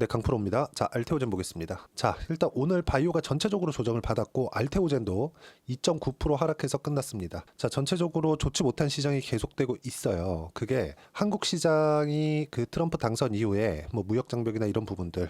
네, 강프로입니다. 자, 알테오젠 보겠습니다. 자, 일단 오늘 바이오가 전체적으로 조정을 받았고 알테오젠도 2.9% 하락해서 끝났습니다. 자, 전체적으로 좋지 못한 시장이 계속되고 있어요. 그게 한국 시장이 그 트럼프 당선 이후에 뭐 무역 장벽이나 이런 부분들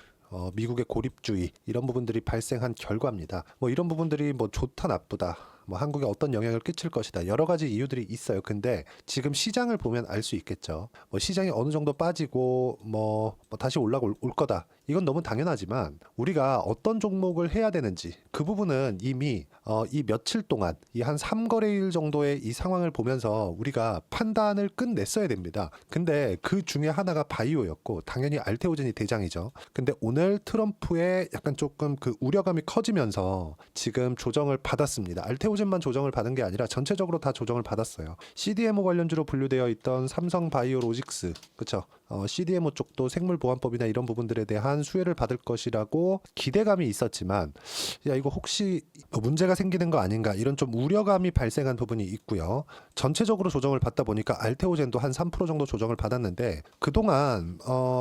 미국의 고립주의 이런 부분들이 발생한 결과입니다. 뭐 이런 부분들이 뭐 좋다 나쁘다 뭐 한국에 어떤 영향을 끼칠 것이다 여러 가지 이유들이 있어요. 근데 지금 시장을 보면 알 수 있겠죠. 뭐 시장이 어느 정도 빠지고 뭐 다시 올라올 거다. 이건 너무 당연하지만 우리가 어떤 종목을 해야 되는지 그 부분은 이미 이 며칠 동안 이 한 3거래일 정도의 이 상황을 보면서 우리가 판단을 끝냈어야 됩니다. 근데 그 중에 하나가 바이오였고 당연히 알테오젠이 대장이죠. 근데 오늘 트럼프의 약간 조금 그 우려감이 커지면서 지금 조정을 받았습니다. 알테오젠만 조정을 받은 게 아니라 전체적으로 다 조정을 받았어요. CDMO 관련주로 분류되어 있던 삼성바이오로직스, 그쵸? CDMO 쪽도 생물보안법이나 이런 부분들에 대한 수혜를 받을 것이라고 기대감이 있었지만 야 이거 혹시 문제가 생기는 거 아닌가 이런 좀 우려감이 발생한 부분이 있고요. 전체적으로 조정을 받다 보니까 알테오젠도 한 3% 정도 조정을 받았는데 그동안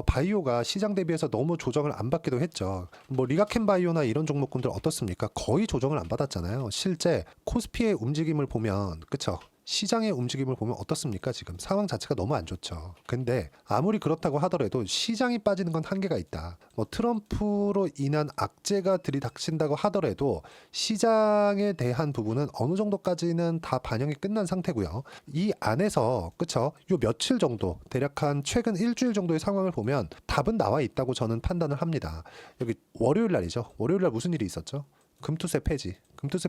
바이오가 시장 대비해서 너무 조정을 안 받기도 했죠. 뭐 리가켄 바이오나 이런 종목군들 어떻습니까? 거의 조정을 안 받았잖아요. 실제 코스피의 움직임을 보면 그쵸? 시장의 움직임을 보면 어떻습니까? 지금 상황 자체가 너무 안 좋죠. 근데 아무리 그렇다고 하더라도 시장이 빠지는 건 한계가 있다. 뭐 트럼프로 인한 악재가 들이닥친다고 하더라도 시장에 대한 부분은 어느 정도까지는 다 반영이 끝난 상태고요. 이 안에서 그쵸? 요 며칠 정도 대략 한 최근 일주일 정도의 상황을 보면 답은 나와 있다고 저는 판단을 합니다. 여기 월요일 날이죠. 월요일 날 무슨 일이 있었죠? 금투세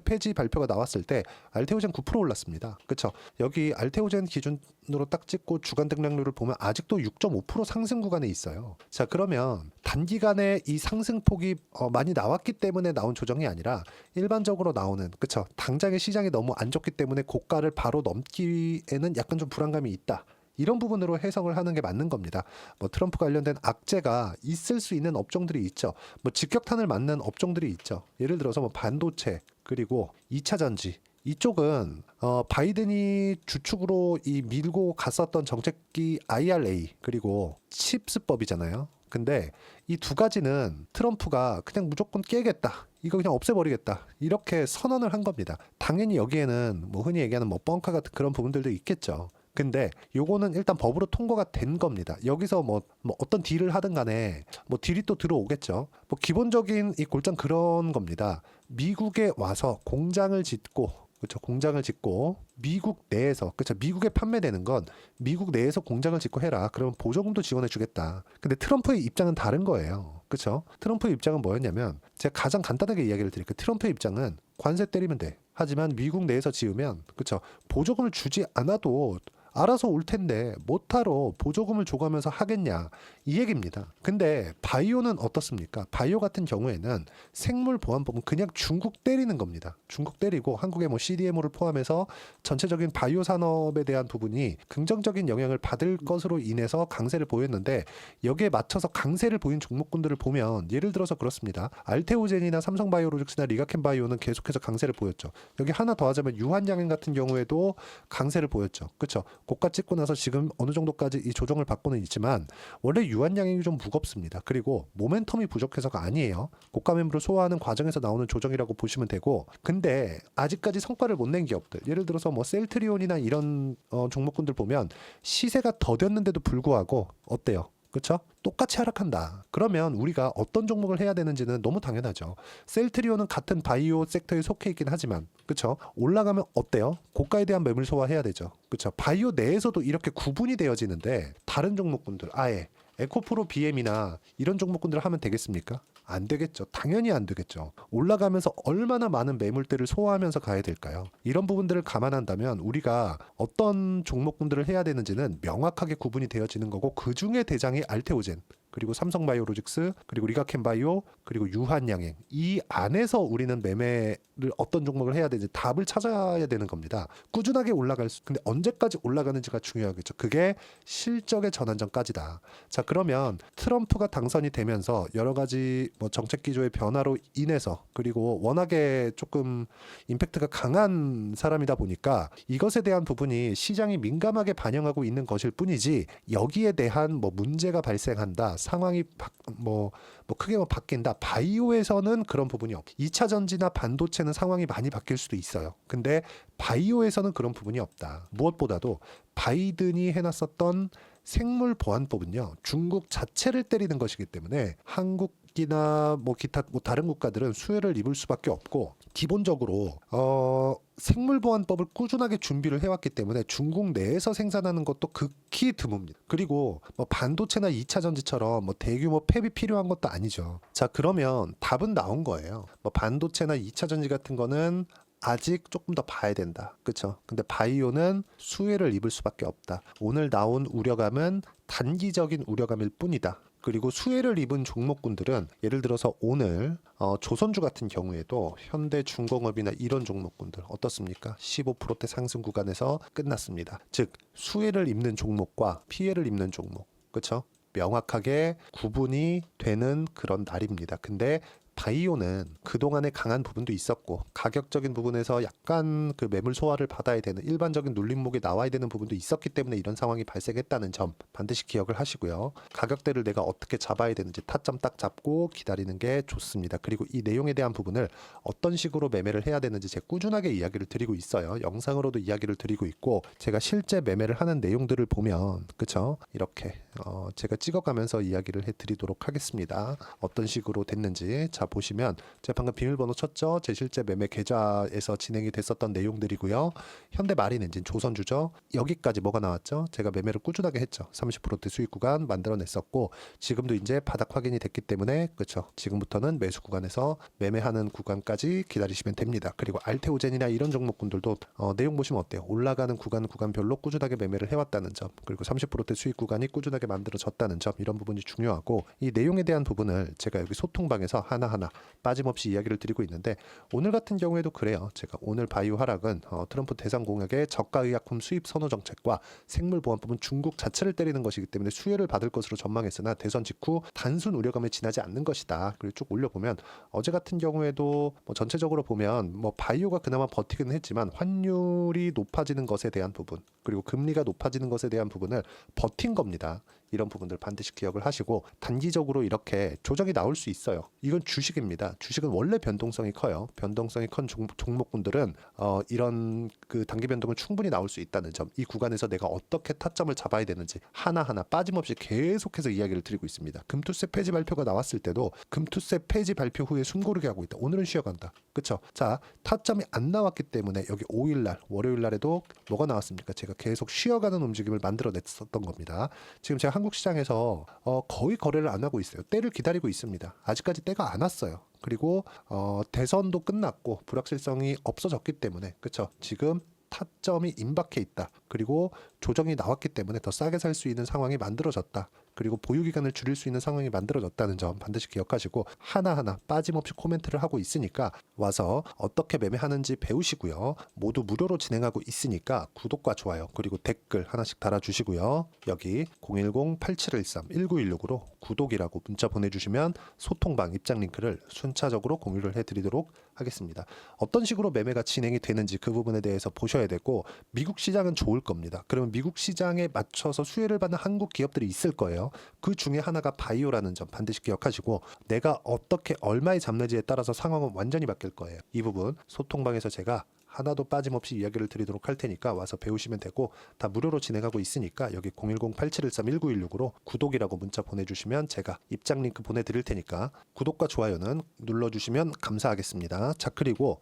폐지 발표가 나왔을 때 알테오젠 9% 올랐습니다. 그쵸? 여기 알테오젠 기준으로 딱 찍고 주간 등락률을 보면 아직도 6.5% 상승 구간에 있어요. 자, 그러면 단기간에 이 상승폭이 많이 나왔기 때문에 나온 조정이 아니라 일반적으로 나오는 그쵸? 당장의 시장이 너무 안 좋기 때문에 고가를 바로 넘기에는 약간 좀 불안감이 있다. 이런 부분으로 해석을 하는 게 맞는 겁니다. 뭐 트럼프 관련된 악재가 있을 수 있는 업종들이 있죠. 뭐 직격탄을 맞는 업종들이 있죠. 예를 들어서 뭐 반도체 그리고 2차 전지 이쪽은 바이든이 주축으로 이 밀고 갔었던 정책기 IRA 그리고 칩스법이잖아요. 근데 이 두 가지는 트럼프가 그냥 무조건 깨겠다. 이거 그냥 없애버리겠다. 이렇게 선언을 한 겁니다. 당연히 여기에는 뭐 흔히 얘기하는 뭐 뻥카 같은 그런 부분들도 있겠죠. 근데 요거는 일단 법으로 통과가 된 겁니다. 여기서 뭐 어떤 딜을 하든 간에 뭐 딜이 또 들어오겠죠. 뭐 기본적인 이 골장 그런 겁니다. 미국에 와서 공장을 짓고 그렇죠. 공장을 짓고 미국 내에서 그렇죠. 미국에 판매되는 건 미국 내에서 공장을 짓고 해라. 그러면 보조금도 지원해 주겠다. 근데 트럼프의 입장은 다른 거예요. 그렇죠? 트럼프의 입장은 뭐였냐면 제가 가장 간단하게 이야기를 드릴게요. 트럼프의 입장은 관세 때리면 돼. 하지만 미국 내에서 지으면 그렇죠. 보조금을 주지 않아도 알아서 올 텐데 못하러 보조금을 줘가면서 하겠냐 이 얘기입니다. 근데 바이오는 어떻습니까? 바이오 같은 경우에는 생물보안법은 그냥 중국 때리는 겁니다. 중국 때리고 한국의 뭐 CDMO를 포함해서 전체적인 바이오 산업에 대한 부분이 긍정적인 영향을 받을 것으로 인해서 강세를 보였는데 여기에 맞춰서 강세를 보인 종목군들을 보면 예를 들어서 그렇습니다. 알테오젠이나 삼성바이오로직스나 리가켄바이오는 계속해서 강세를 보였죠. 여기 하나 더 하자면 유한양행 같은 경우에도 강세를 보였죠. 그렇죠? 고가 찍고 나서 지금 어느 정도까지 이 조정을 받고는 있지만 원래 유한양행이 좀 무겁습니다. 그리고 모멘텀이 부족해서가 아니에요. 고가 매물을 소화하는 과정에서 나오는 조정이라고 보시면 되고 근데 아직까지 성과를 못 낸 기업들 예를 들어서 뭐 셀트리온이나 이런 종목군들 보면 시세가 더뎠는데도 불구하고 어때요? 그렇죠? 똑같이 하락한다. 그러면 우리가 어떤 종목을 해야 되는지는 너무 당연하죠. 셀트리온은 같은 바이오 섹터에 속해 있긴 하지만 그렇죠? 올라가면 어때요? 고가에 대한 매물 소화해야 되죠. 그렇죠? 바이오 내에서도 이렇게 구분이 되어지는데 다른 종목군들 아예 에코프로 BM이나 이런 종목군들을 하면 되겠습니까? 안 되겠죠. 당연히 안 되겠죠. 올라가면서 얼마나 많은 매물대를 소화하면서 가야 될까요? 이런 부분들을 감안한다면 우리가 어떤 종목군들을 해야 되는지는 명확하게 구분이 되어지는 거고 그 중에 대장이 알테오젠 그리고 삼성바이오로직스 그리고 리가켄바이오 그리고 유한양행 이 안에서 우리는 매매를 어떤 종목을 해야 되는지 답을 찾아야 되는 겁니다. 꾸준하게 올라갈 수 근데 언제까지 올라가는지가 중요하겠죠. 그게 실적의 전환점까지다. 자 그러면 트럼프가 당선이 되면서 여러 가지 뭐 정책 기조의 변화로 인해서 그리고 워낙에 조금 임팩트가 강한 사람이다 보니까 이것에 대한 부분이 시장이 민감하게 반영하고 있는 것일 뿐이지 여기에 대한 뭐 문제가 발생한다 상황이 뭐 크게 바뀐다. 바이오에서는 그런 부분이 없. 2차 전지나 반도체는 상황이 많이 바뀔 수도 있어요. 근데 바이오에서는 그런 부분이 없다. 무엇보다도 바이든이 해놨었던 생물 보안법은요, 중국 자체를 때리는 것이기 때문에 한국이나 뭐 기타 뭐 다른 국가들은 수혜를 입을 수밖에 없고, 기본적으로 생물보안법을 꾸준하게 준비를 해왔기 때문에 중국 내에서 생산하는 것도 극히 드뭅니다. 그리고 뭐 반도체나 2차 전지처럼 뭐 대규모 팹이 필요한 것도 아니죠. 자, 그러면 답은 나온 거예요. 뭐 반도체나 2차 전지 같은 거는 아직 조금 더 봐야 된다. 그쵸? 근데 바이오는 수혜를 입을 수밖에 없다. 오늘 나온 우려감은 단기적인 우려감일 뿐이다. 그리고 수혜를 입은 종목군들은 예를 들어서 오늘 조선주 같은 경우에도 현대중공업이나 이런 종목군들 어떻습니까? 15%대 상승 구간에서 끝났습니다. 즉 수혜를 입는 종목과 피해를 입는 종목, 그렇죠? 명확하게 구분이 되는 그런 날입니다. 근데 바이오는 그동안에 강한 부분도 있었고, 가격적인 부분에서 약간 그 매물 소화를 받아야 되는 일반적인 눌림목에 나와야 되는 부분도 있었기 때문에 이런 상황이 발생했다는 점 반드시 기억을 하시고요. 가격대를 내가 어떻게 잡아야 되는지 타점 딱 잡고 기다리는 게 좋습니다. 그리고 이 내용에 대한 부분을 어떤 식으로 매매를 해야 되는지 제가 꾸준하게 이야기를 드리고 있어요. 영상으로도 이야기를 드리고 있고, 제가 실제 매매를 하는 내용들을 보면, 그쵸? 이렇게 제가 찍어가면서 이야기를 해드리도록 하겠습니다. 어떤 식으로 됐는지. 자, 보시면 제가 방금 비밀번호 쳤죠. 제 실제 매매 계좌에서 진행이 됐었던 내용들이고요. 현대마린엔진 조선주죠. 여기까지 뭐가 나왔죠? 제가 매매를 꾸준하게 했죠. 30%대 수익 구간 만들어냈었고, 지금도 이제 바닥 확인이 됐기 때문에, 그렇죠, 지금부터는 매수 구간에서 매매하는 구간까지 기다리시면 됩니다. 그리고 알테오젠이나 이런 종목군들도 내용 보시면 어때요? 올라가는 구간별로 꾸준하게 매매를 해왔다는 점, 그리고 30%대 수익 구간이 꾸준하게 만들어졌다는 점, 이런 부분이 중요하고, 이 내용에 대한 부분을 제가 여기 소통방에서 하나하나 빠짐없이 이야기를 드리고 있는데, 오늘 같은 경우에도 그래요. 제가 오늘 바이오 하락은 트럼프 대상 공약의 저가의약품 수입 선호 정책과 생물보안법은 중국 자체를 때리는 것이기 때문에 수혜를 받을 것으로 전망했으나 대선 직후 단순 우려감에 지나지 않는 것이다. 그리고 쭉 올려보면 어제 같은 경우에도 뭐 전체적으로 보면 뭐 바이오가 그나마 버티기는 했지만 환율이 높아지는 것에 대한 부분, 그리고 금리가 높아지는 것에 대한 부분을 버틴 겁니다. 이런 부분들 반드시 기억을 하시고, 단기적으로 이렇게 조정이 나올 수 있어요. 이건 주식입니다. 주식은 원래 변동성이 커요. 변동성이 큰 종목군들은 이런 그 단기 변동은 충분히 나올 수 있다는 점, 이 구간에서 내가 어떻게 타점을 잡아야 되는지 하나하나 빠짐없이 계속해서 이야기를 드리고 있습니다. 금투세 폐지 발표가 나왔을 때도 금투세 폐지 발표 후에 숨고르게 하고 있다. 오늘은 쉬어간다. 그쵸? 자, 타점이 안 나왔기 때문에 여기 5일날 월요일날에도 뭐가 나왔습니까? 제가 계속 쉬어가는 움직임을 만들어냈었던 겁니다. 지금 제가 한국 시장에서 거의 거래를 안 하고 있어요. 때를 기다리고 있습니다. 아직까지 때가 안 왔어요. 그리고 대선도 끝났고 불확실성이 없어졌기 때문에, 그렇죠? 지금 타점이 임박해 있다. 그리고 조정이 나왔기 때문에 더 싸게 살 수 있는 상황이 만들어졌다. 그리고 보유기간을 줄일 수 있는 상황이 만들어졌다는 점 반드시 기억하시고, 하나하나 빠짐없이 코멘트를 하고 있으니까 와서 어떻게 매매하는지 배우시고요. 모두 무료로 진행하고 있으니까 구독과 좋아요 그리고 댓글 하나씩 달아주시고요. 여기 010-8713-1916으로 구독이라고 문자 보내주시면 소통방 입장 링크를 순차적으로 공유를 해드리도록 하겠습니다. 어떤 식으로 매매가 진행이 되는지 그 부분에 대해서 보셔야 되고, 미국 시장은 좋을 겁니다. 그러면 미국 시장에 맞춰서 수혜를 받는 한국 기업들이 있을 거예요. 그 중에 하나가 바이오라는 점 반드시 기억하시고, 내가 어떻게 얼마에 잡는지에 따라서 상황은 완전히 바뀔 거예요. 이 부분 소통방에서 제가 하나도 빠짐없이 이야기를 드리도록 할 테니까 와서 배우시면 되고, 다 무료로 진행하고 있으니까 여기 010-8713-1916으로 구독이라고 문자 보내주시면 제가 입장 링크 보내드릴 테니까 구독과 좋아요는 눌러주시면 감사하겠습니다. 자, 그리고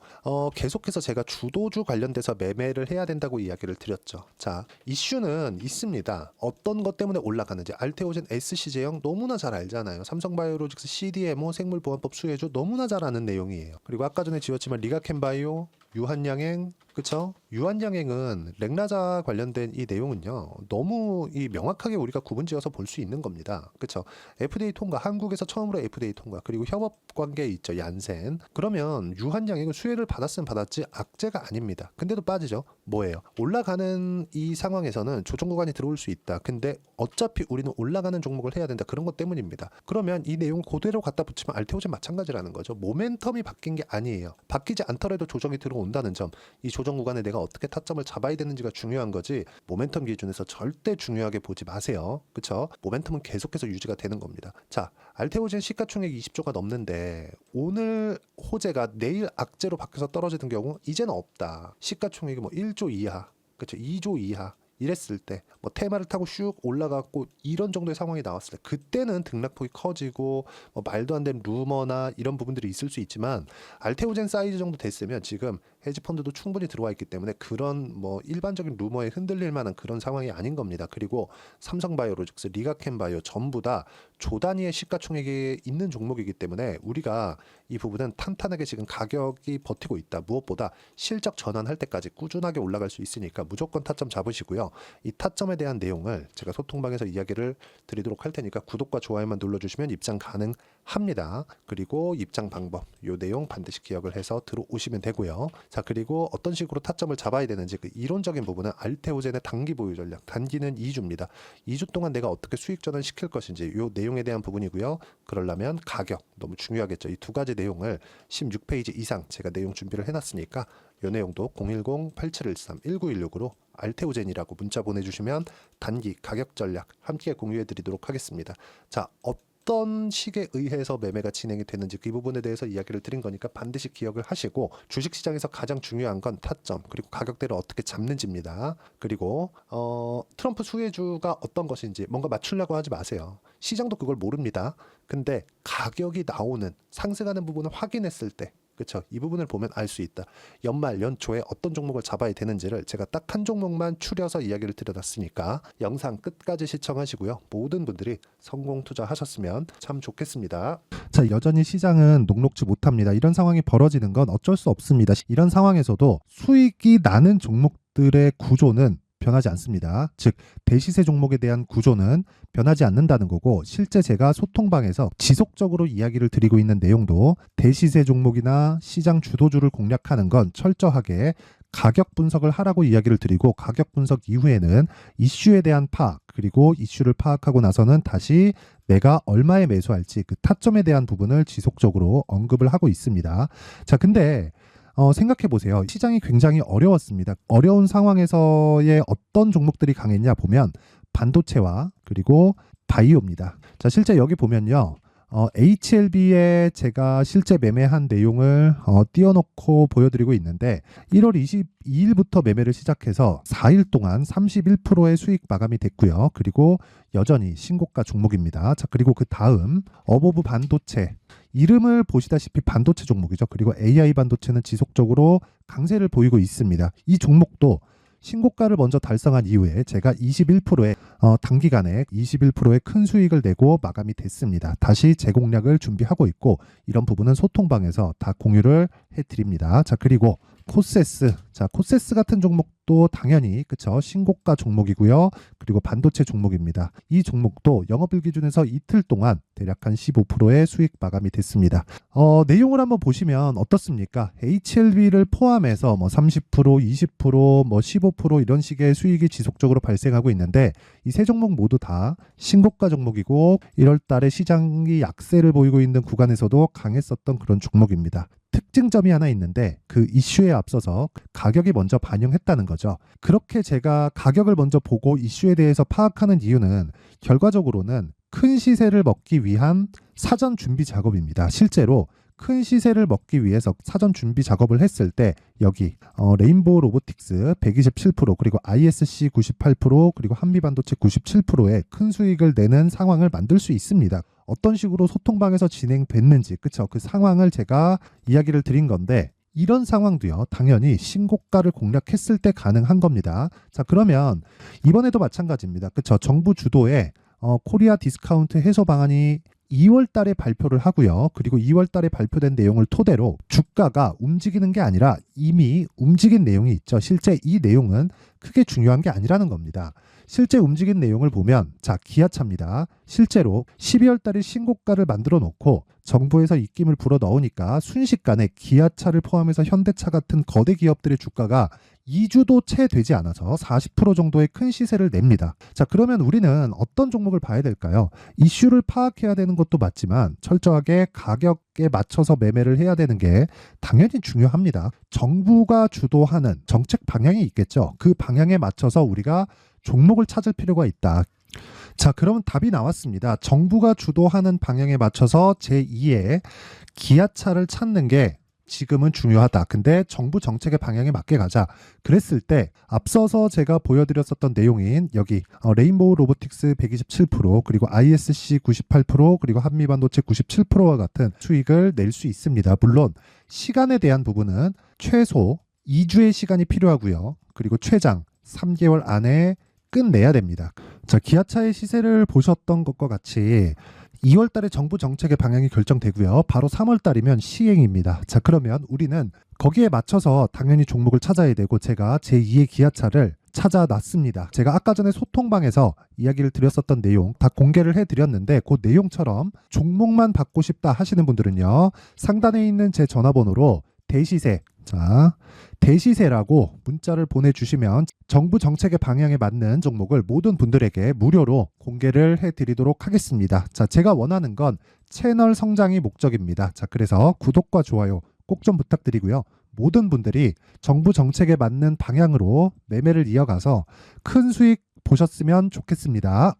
계속해서 제가 주도주 관련돼서 매매를 해야 된다고 이야기를 드렸죠. 자, 이슈는 있습니다. 어떤 것 때문에 올라가는지. 알테오젠, SC제형 너무나 잘 알잖아요. 삼성바이오로직스, CDMO, 생물보안법 수혜주 너무나 잘 아는 내용이에요. 그리고 아까 전에 지웠지만 리가켄바이오, 유한양행, 그쵸? 유한양행은 렉나자 관련된 이 내용은요, 너무 이 명확하게 우리가 구분지어서 볼 수 있는 겁니다. 그쵸? FDA 통과, 한국에서 처음으로 FDA 통과, 그리고 협업 관계에 있죠, 얀센. 그러면 유한양행은 수혜를 받았으면 받았지 악재가 아닙니다. 근데도 빠지죠. 뭐예요? 올라가는 이 상황에서는 조정 구간이 들어올 수 있다. 근데 어차피 우리는 올라가는 종목을 해야 된다. 그런 것 때문입니다. 그러면 이 내용 그대로 갖다 붙이면 알테오젠 마찬가지라는 거죠. 모멘텀이 바뀐 게 아니에요. 바뀌지 않더라도 조정이 들어온다는 점, 이 조정 조정 구간에 내가 어떻게 타점을 잡아야 되는지가 중요한 거지 모멘텀 기준에서 절대 중요하게 보지 마세요. 그쵸? 모멘텀은 계속해서 유지가 되는 겁니다. 자, 알테오젠 시가총액 20조가 넘는데 오늘 호재가 내일 악재로 바뀌어서 떨어지는 경우 이제는 없다. 시가총액이 뭐 1조 이하, 그쵸? 2조 이하 이랬을 때 뭐 테마를 타고 슉 올라갔고 이런 정도의 상황이 나왔을 때 그때는 등락폭이 커지고 뭐 말도 안 되는 루머나 이런 부분들이 있을 수 있지만 알테오젠 사이즈 정도 됐으면 지금 헤지펀드도 충분히 들어와 있기 때문에 그런 뭐 일반적인 루머에 흔들릴 만한 그런 상황이 아닌 겁니다. 그리고 삼성바이오로직스, 리가켄바이오 전부 다 조 단위의 시가총액이 있는 종목이기 때문에 우리가 이 부분은 탄탄하게 지금 가격이 버티고 있다. 무엇보다 실적 전환할 때까지 꾸준하게 올라갈 수 있으니까 무조건 타점 잡으시고요. 이 타점에 대한 내용을 제가 소통방에서 이야기를 드리도록 할 테니까 구독과 좋아요만 눌러주시면 입장 가능합니다. 그리고 입장 방법, 요 내용 반드시 기억을 해서 들어오시면 되고요. 자, 그리고 어떤 식으로 타점을 잡아야 되는지 그 이론적인 부분은 알테오젠의 단기 보유 전략, 단기는 2주입니다. 2주 동안 내가 어떻게 수익 전환 시킬 것인지 요 내용에 대한 부분이고요. 그러려면 가격 너무 중요하겠죠. 이 두 가지 내용을 16페이지 이상 제가 내용 준비를 해놨으니까 이 내용도 010-8713-1916으로 알테오젠이라고 문자 보내주시면 단기 가격 전략 함께 공유해 드리도록 하겠습니다. 자, 어떤 식에 의해서 매매가 진행이 되는지 그 부분에 대해서 이야기를 드린 거니까 반드시 기억을 하시고 주식시장에서 가장 중요한 건 타점 그리고 가격대를 어떻게 잡는지입니다. 그리고 트럼프 수혜주가 어떤 것인지 뭔가 맞추려고 하지 마세요. 시장도 그걸 모릅니다. 근데 가격이 나오는 상승하는 부분을 확인했을 때 그렇죠. 이 부분을 보면 알 수 있다. 연말 연초에 어떤 종목을 잡아야 되는지를 제가 딱 한 종목만 추려서 이야기를 드려놨으니까 영상 끝까지 시청하시고요. 모든 분들이 성공 투자하셨으면 참 좋겠습니다. 자, 여전히 시장은 녹록지 못합니다. 이런 상황이 벌어지는 건 어쩔 수 없습니다. 이런 상황에서도 수익이 나는 종목들의 구조는 변하지 않습니다. 즉 대시세 종목에 대한 구조는 변하지 않는다는 거고 실제 제가 소통방에서 지속적으로 이야기를 드리고 있는 내용도 대시세 종목이나 시장 주도주를 공략하는 건 철저하게 가격 분석을 하라고 이야기를 드리고 가격 분석 이후에는 이슈에 대한 파악 그리고 이슈를 파악하고 나서는 다시 내가 얼마에 매수할지 그 타점에 대한 부분을 지속적으로 언급을 하고 있습니다. 자, 근데 생각해 보세요. 시장이 굉장히 어려웠습니다. 어려운 상황에서의 어떤 종목들이 강했냐 보면 반도체와 그리고 바이오입니다. 자, 실제 여기 보면요. HLB에 제가 실제 매매한 내용을 띄워놓고 보여드리고 있는데 1월 22일부터 매매를 시작해서 4일 동안 31%의 수익 마감이 됐고요. 그리고 여전히 신고가 종목입니다. 자, 그리고 그 다음 어보브 반도체 이름을 보시다시피 반도체 종목이죠. 그리고 AI 반도체는 지속적으로 강세를 보이고 있습니다. 이 종목도 신고가를 먼저 달성한 이후에 제가 21%의 단기간에 21%의 큰 수익을 내고 마감이 됐습니다. 다시 재공략을 준비하고 있고 이런 부분은 소통방에서 다 공유를 해드립니다. 자, 그리고 코세스. 자, 코세스 같은 종목도 당연히 그쵸 신고가 종목이고요. 그리고 반도체 종목입니다. 이 종목도 영업일 기준에서 이틀 동안 대략 한 15%의 수익 마감이 됐습니다. 내용을 한번 보시면 어떻습니까? HLB를 포함해서 뭐 30%, 20%, 뭐 15% 이런 식의 수익이 지속적으로 발생하고 있는데 이 세 종목 모두 다 신고가 종목이고 1월 달에 시장이 약세를 보이고 있는 구간에서도 강했었던 그런 종목입니다. 특징점이 하나 있는데 그 이슈에 앞서서 가격이 먼저 반영했다는 거죠. 그렇게 제가 가격을 먼저 보고 이슈에 대해서 파악하는 이유는 결과적으로는 큰 시세를 먹기 위한 사전 준비 작업입니다. 실제로 큰 시세를 먹기 위해서 사전 준비 작업을 했을 때 여기 레인보우 로보틱스 127% 그리고 ISC 98% 그리고 한미반도체 97%의 큰 수익을 내는 상황을 만들 수 있습니다. 어떤 식으로 소통방에서 진행됐는지 그쵸 그 상황을 제가 이야기를 드린 건데 이런 상황도요 당연히 신고가를 공략했을 때 가능한 겁니다. 자, 그러면 이번에도 마찬가지입니다. 그쵸 정부 주도의 코리아 디스카운트 해소 방안이 2월 달에 발표를 하고요. 그리고 2월 달에 발표된 내용을 토대로 주가가 움직이는 게 아니라 이미 움직인 내용이 있죠. 실제 이 내용은 크게 중요한 게 아니라는 겁니다. 실제 움직인 내용을 보면 자, 기아차입니다. 실제로 12월 달에 신고가를 만들어 놓고 정부에서 입김을 불어 넣으니까 순식간에 기아차를 포함해서 현대차 같은 거대 기업들의 주가가 2주도 채 되지 않아서 40% 정도의 큰 시세를 냅니다. 자, 그러면 우리는 어떤 종목을 봐야 될까요? 이슈를 파악해야 되는 것도 맞지만 철저하게 가격에 맞춰서 매매를 해야 되는 게 당연히 중요합니다. 정부가 주도하는 정책 방향이 있겠죠. 그 방향에 맞춰서 우리가 종목을 찾을 필요가 있다. 자, 그러면 답이 나왔습니다. 정부가 주도하는 방향에 맞춰서 제2의 기아차를 찾는 게 지금은 중요하다. 근데 정부 정책의 방향에 맞게 가자. 그랬을 때 앞서서 제가 보여드렸었던 내용인 여기 레인보우 로보틱스 127% 그리고 ISC 98% 그리고 한미반도체 97%와 같은 수익을 낼 수 있습니다. 물론 시간에 대한 부분은 최소 2주의 시간이 필요하고요. 그리고 최장 3개월 안에 끝내야 됩니다. 자, 기아차의 시세를 보셨던 것과 같이 2월 달에 정부 정책의 방향이 결정되고요. 바로 3월 달이면 시행입니다. 자, 그러면 우리는 거기에 맞춰서 당연히 종목을 찾아야 되고 제가 제2의 기아차를 찾아놨습니다. 제가 아까 전에 소통방에서 이야기를 드렸었던 내용 다 공개를 해드렸는데 그 내용처럼 종목만 받고 싶다 하시는 분들은요. 상단에 있는 제 전화번호로 대시세, 자, 대시세라고 문자를 보내주시면 정부 정책의 방향에 맞는 종목을 모든 분들에게 무료로 공개를 해드리도록 하겠습니다. 자, 제가 원하는 건 채널 성장이 목적입니다. 자, 그래서 구독과 좋아요 꼭 좀 부탁드리고요. 모든 분들이 정부 정책에 맞는 방향으로 매매를 이어가서 큰 수익 보셨으면 좋겠습니다.